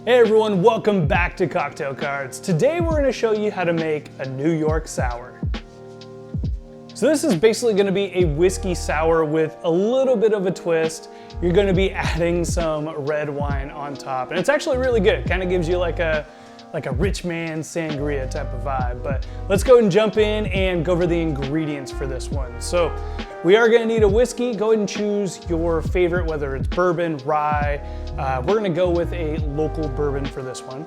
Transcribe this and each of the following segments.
Hey everyone, welcome back to Cocktail Cards. Today we're going to show you how to make a New York sour. So this is basically going to be a whiskey sour with a little bit of a twist. You're going to be adding some red wine on top, and it's actually really good. Kind of gives you like a rich man sangria type of vibe. But let's go and jump in and go over the ingredients for this one. So we are gonna need a whiskey. Go ahead and choose your favorite, whether it's bourbon, rye. We're gonna go with a local bourbon for this one.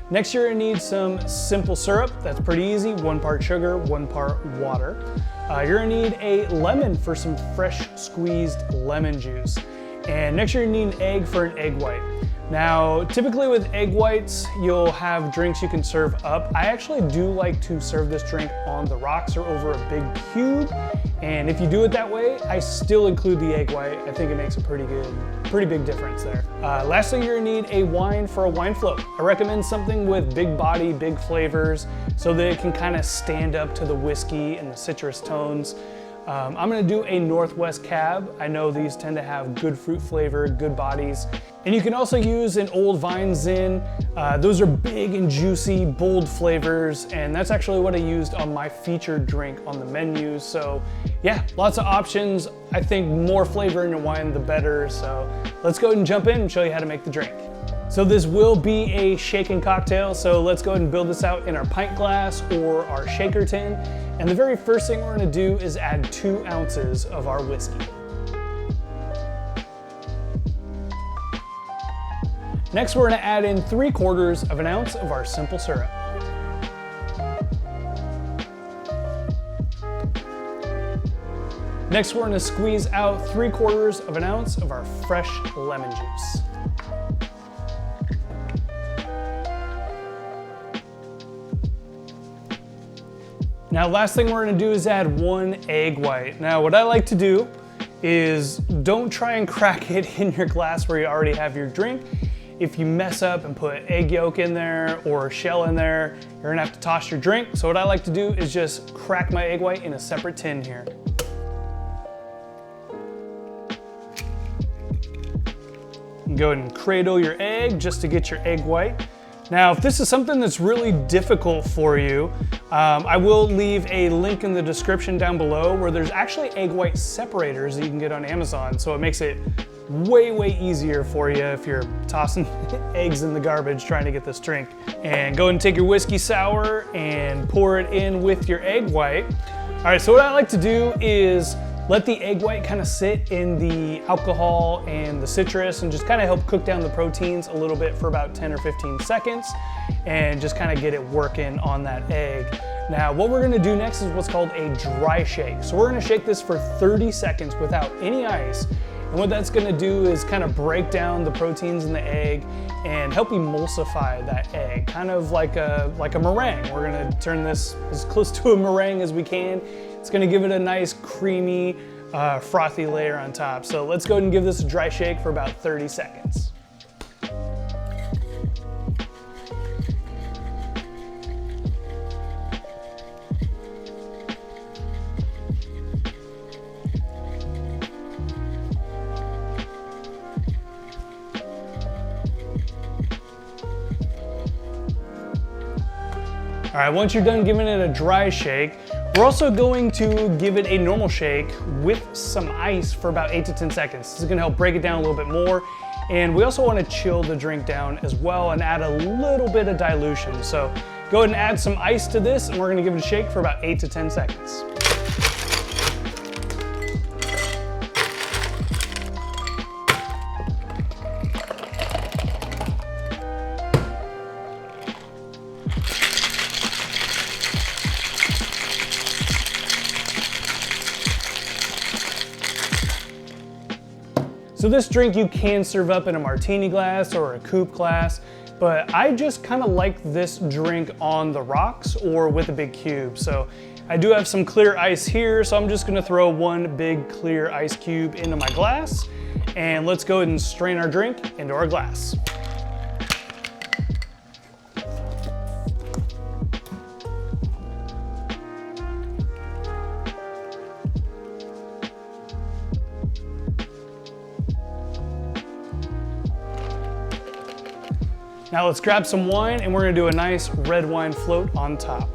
Next, you're gonna need some simple syrup. That's pretty easy. 1 part sugar, 1 part water. You're gonna need a lemon for some fresh squeezed lemon juice. And next, you're gonna need an egg for an egg white. Now, typically with egg whites, you'll have drinks you can serve up. I actually do like to serve this drink on the rocks or over a big cube. And if you do it that way, I still include the egg white. I think it makes a pretty big difference there. Lastly, you're gonna need a wine for a wine float. I recommend something with big body, big flavors, so that it can kind of stand up to the whiskey and the citrus tones. I'm gonna do a Northwest Cab. I know these tend to have good fruit flavor, good bodies. And you can also use an Old Vine Zin. Those are big and juicy, bold flavors, and that's actually what I used on my featured drink on the menu. So yeah, lots of options. I think more flavor in your wine, the better. So let's go ahead and jump in and show you how to make the drink. So this will be a shaken cocktail, so let's go ahead and build this out in our pint glass or our shaker tin. And the very first thing we're gonna do is add 2 ounces of our whiskey. Next, we're gonna add in 3/4 of an ounce of our simple syrup. Next, we're gonna squeeze out 3/4 of an ounce of our fresh lemon juice. Now, last thing we're gonna do is add 1 egg white. Now, what I like to do is don't try and crack it in your glass where you already have your drink. If you mess up and put egg yolk in there or shell in there, you're gonna have to toss your drink. So what I like to do is just crack my egg white in a separate tin here. And go ahead and cradle your egg just to get your egg white. Now, if this is something that's really difficult for you, I will leave a link in the description down below where there's actually egg white separators that you can get on Amazon. So it makes it way easier for you if you're tossing eggs in the garbage trying to get this drink. And go ahead and take your whiskey sour and pour it in with your egg white. All right, so what I like to do is let the egg white kind of sit in the alcohol and the citrus and just kind of help cook down the proteins a little bit for about 10 or 15 seconds and just kind of get it working on that egg. Now, what we're gonna do next is what's called a dry shake. So we're gonna shake this for 30 seconds without any ice. And what that's gonna do is kind of break down the proteins in the egg and help emulsify that egg, kind of like a meringue. We're gonna turn this as close to a meringue as we can. It's gonna give it a nice creamy, frothy layer on top. So let's go ahead and give this a dry shake for about 30 seconds. All right, once you're done giving it a dry shake, we're also going to give it a normal shake with some ice for about 8 to 10 seconds. This is gonna help break it down a little bit more. And we also wanna chill the drink down as well and add a little bit of dilution. So go ahead and add some ice to this and we're gonna give it a shake for about 8 to 10 seconds. So this drink you can serve up in a martini glass or a coupe glass, but I just kind of like this drink on the rocks or with a big cube. So I do have some clear ice here, so I'm just gonna throw 1 big clear ice cube into my glass, and let's go ahead and strain our drink into our glass. Now let's grab some wine and we're gonna do a nice red wine float on top.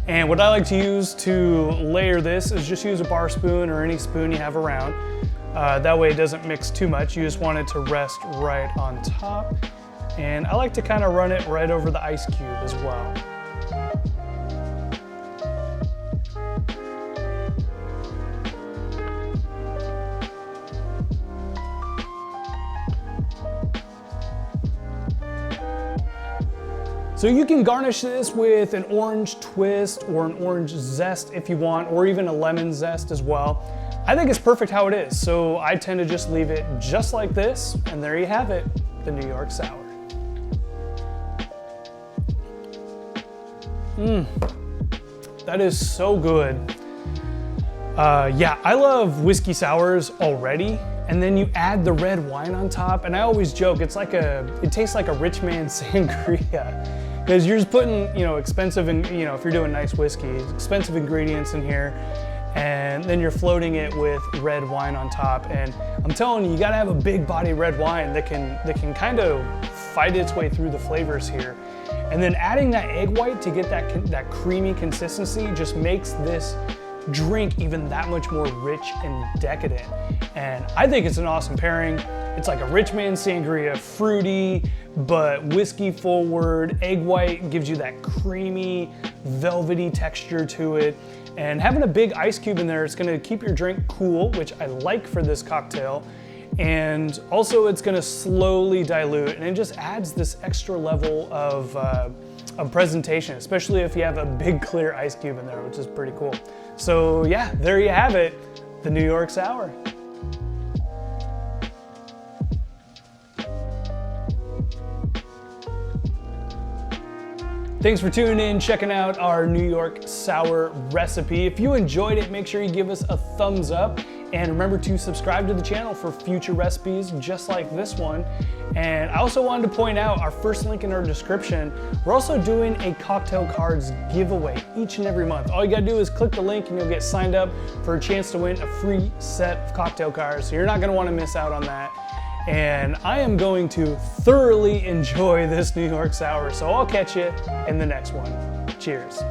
And what I like to use to layer this is just use a bar spoon or any spoon you have around. That way it doesn't mix too much. You just want it to rest right on top. And I like to kind of run it right over the ice cube as well. So you can garnish this with an orange twist or an orange zest if you want, or even a lemon zest as well. I think it's perfect how it is, so I tend to just leave it just like this, and there you have it, the New York Sour. That is so good. Yeah, I love whiskey sours already, and then you add the red wine on top, and I always joke, it tastes like a rich man's sangria. Because you're just putting, expensive, and if you're doing nice whiskey, expensive ingredients in here, and then you're floating it with red wine on top. And I'm telling you, you gotta have a big body red wine that can kind of fight its way through the flavors here. And then adding that egg white to get that creamy consistency just makes this drink even that much more rich and decadent. And I think it's an awesome pairing. It's like a rich man sangria, fruity, but whiskey forward. Egg white gives you that creamy, velvety texture to it. And having a big ice cube in there, it's gonna keep your drink cool, which I like for this cocktail. And also it's gonna slowly dilute, and it just adds this extra level of presentation, especially if you have a big clear ice cube in there, which is pretty cool. So yeah, there you have it, the New York Sour. Thanks for tuning in, checking out our New York Sour recipe. If you enjoyed it, make sure you give us a thumbs up, and remember to subscribe to the channel for future recipes just like this one. And I also wanted to point out our first link in our description, we're also doing a cocktail cards giveaway each and every month. All you gotta do is click the link and you'll get signed up for a chance to win a free set of cocktail cards. So you're not gonna wanna miss out on that. And I am going to thoroughly enjoy this New York Sour, so I'll catch you in the next one. Cheers.